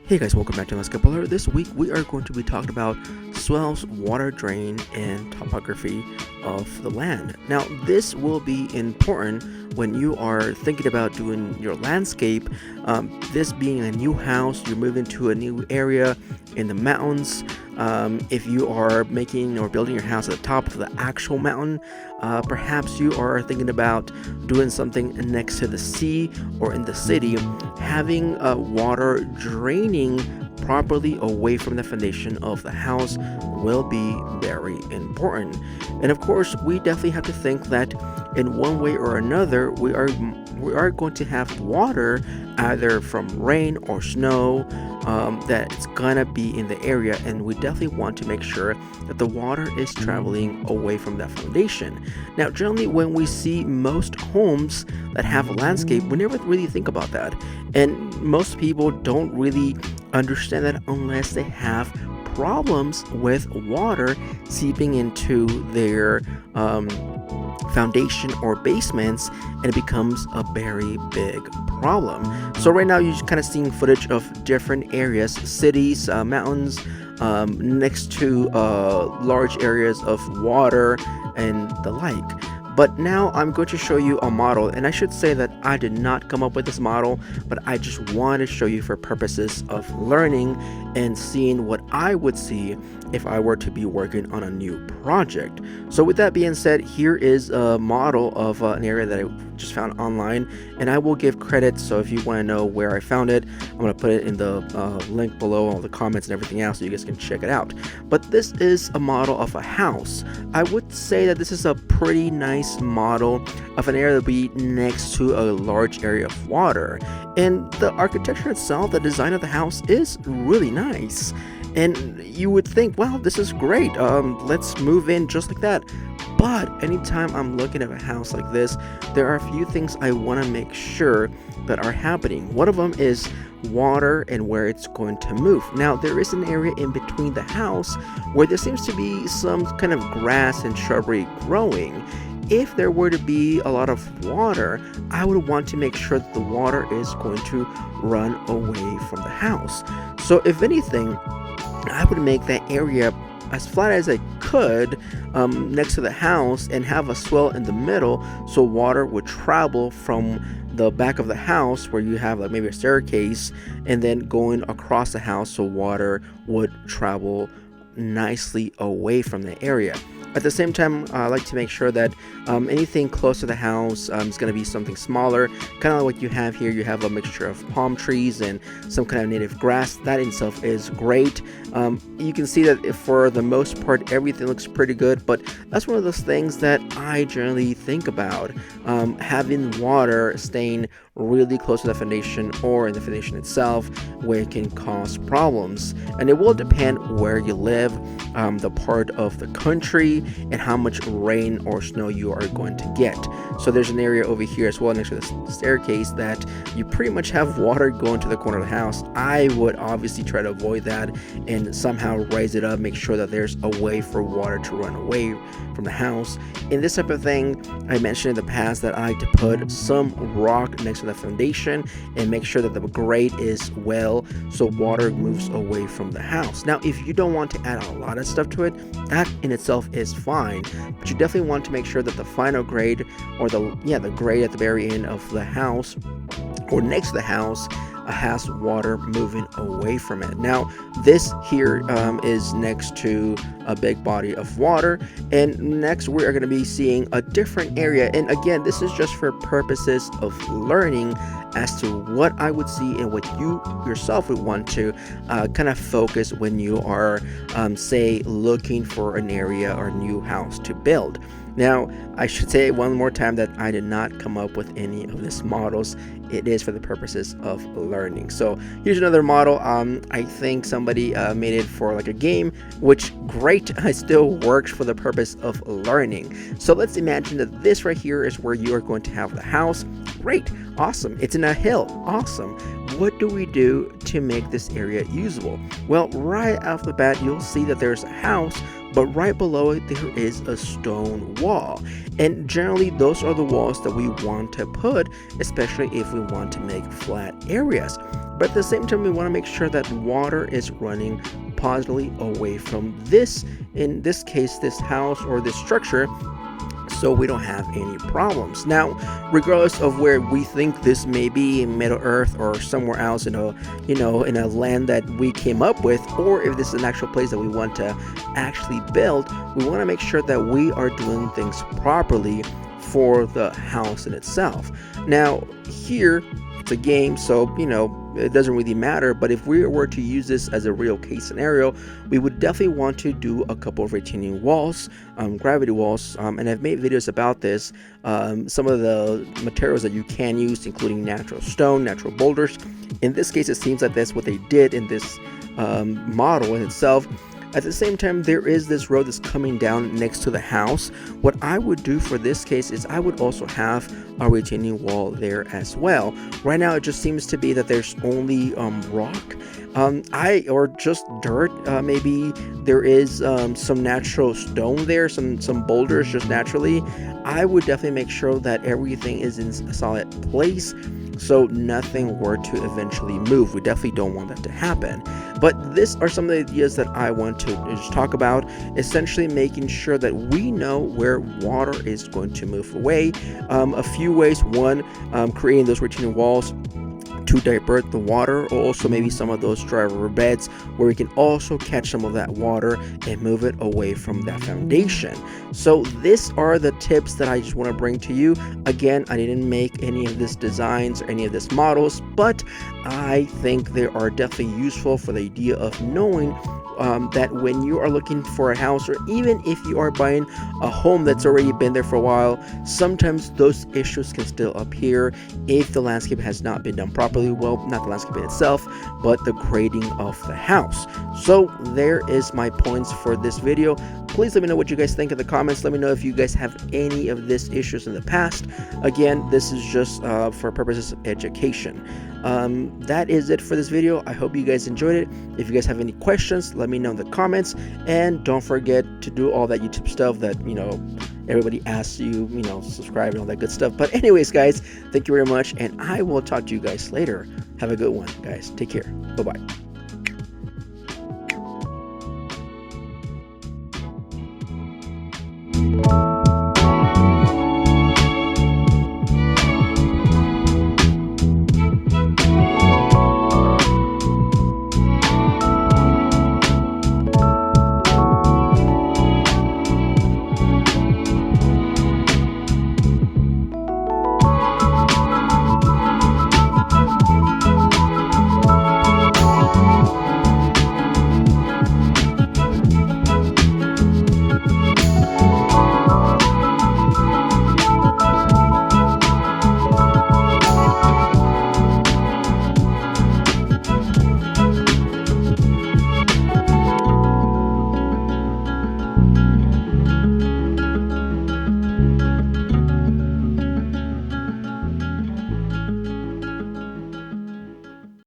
Hey guys, welcome back to Let's Get Baller. This week we are going to be talking about swells, water drain, and topography of the land. Now, this will be important when you are thinking about doing your landscape. This being a new house, you're moving to a new area in the mountains. If you are making or building your house at the top of the actual mountain, perhaps you are thinking about doing something next to the sea or in the city, having water draining properly away from the foundation of the house will be very important. And of course, we definitely have to think that in one way or another, we are going to have water either from rain or snow that it's gonna be in the area, and we definitely want to make sure that the water is traveling away from that foundation. Now, generally, when we see most homes that have a landscape, we never really think about that, and most people don't really understand that unless they have problems with water seeping into their foundation or basements, and it becomes a very big problem. So right now you're just kind of seeing footage of different areas, cities, mountains, next to large areas of water and the like. But now I'm going to show you a model, and I should say that I did not come up with this model, but I just want to show you for purposes of learning and seeing what I would see if I were to be working on a new project. So with that being said, here is a model of an area that I just found online, and I will give credit, so if you want to know where I found it, I'm going to put it in the link below, all the comments and everything else, so you guys can check it out. But this is a model of a house. I would say that this is a pretty nice model of an area that will be next to a large area of water, and the architecture itself, the design of the house is really nice, and you would think, wow, this is great, let's move in just like that. But anytime I'm looking at a house like this, there are a few things I want to make sure that are happening. One of them is water and where it's going to move. Now, there is an area in between the house where there seems to be some kind of grass and shrubbery growing. If there were to be a lot of water, I would want to make sure that the water is going to run away from the house. So if anything, I would make that area as flat as I could next to the house and have a swell in the middle, so water would travel from the back of the house where you have like maybe a staircase, and then going across the house so water would travel nicely away from the area. At the same time, I like to make sure that anything close to the house is going to be something smaller, kind of like what you have here. You have a mixture of palm trees and some kind of native grass. That in itself is great. You can see that for the most part, everything looks pretty good, but that's one of those things that I generally think about. Having water staying really close to the foundation or in the foundation itself, where it can cause problems. And it will depend where you live, the part of the country, and how much rain or snow you are going to get. So there's an area over here as well next to the staircase that you pretty much have water going to the corner of the house. I would obviously try to avoid that and somehow raise it up, make sure that there's a way for water to run away from the house. In this type of thing, I mentioned in the past that I like to put some rock next to the foundation and make sure that the grade is well so water moves away from the house. Now, if you don't want to add a lot of stuff to it, that in itself is fine, but you definitely want to make sure that the final grade, or the grade at the very end of the house or next to the house, has water moving away from it. Now, this here is next to a big body of water, and next we are going to be seeing a different area. And again, this is just for purposes of learning as to what I would see and what you yourself would want to kind of focus when you are say looking for an area or a new house to build. Now, I should say one more time that I did not come up with any of these models. It is for the purposes of learning. So here's another model. I think somebody made it for like a game, which great, it still works for the purpose of learning. So let's imagine that this right here is where you are going to have the house. Great, awesome, it's in a hill, awesome. What do we do to make this area usable? Well, right off the bat, you'll see that there's a house, but right below it there is a stone wall, and generally those are the walls that we want to put, especially if we want to make flat areas. but at the same time we want to make sure that water is running positively away from this, in this case, this house or this structure, so we don't have any problems. Now, regardless of where we think this may be, in Middle Earth or somewhere else in a, in a land that we came up with, or if this is an actual place that we want to actually build, we want to make sure that we are doing things properly for the house in itself. Now, here it's a game, so it doesn't really matter, but if we were to use this as a real case scenario, we would definitely want to do a couple of retaining walls, gravity walls, and I've made videos about this. Some of the materials that you can use, including natural stone, natural boulders. In this case, it seems like that's what they did in this model in itself. At the same time, there is this road that's coming down next to the house. What I would do for this case is I would also have a retaining wall there as well. Right now, it just seems to be that there's only rock, or just dirt. Maybe there is some natural stone there, some boulders just naturally. I would definitely make sure that everything is in a solid place, so nothing were to eventually move. We definitely don't want that to happen. But these are some of the ideas that I want to just talk about, essentially making sure that we know where water is going to move away. A few ways: one, creating those retaining walls to divert the water, or also maybe some of those dry river beds where we can also catch some of that water and move it away from that foundation. So these are the tips that I just want to bring to you. Again, I didn't make any of these designs or any of these models, but I think they are definitely useful for the idea of knowing that when you are looking for a house, or even if you are buying a home that's already been there for a while, sometimes those issues can still appear if the landscape has not been done properly. Well, not the landscape in itself, but the grading of the house. So there is my points for this video. Please let me know what you guys think in the comments. Let me know if you guys have any of these issues in the past. Again, this is just for purposes of education. That is it for this video. I hope you guys enjoyed it. If you guys have any questions, let me know in the comments, and don't forget to do all that YouTube stuff that everybody asks you, subscribe and all that good stuff. But anyways, guys, thank you very much, and I will talk to you guys later. Have a good one, guys. Take care. Bye-bye.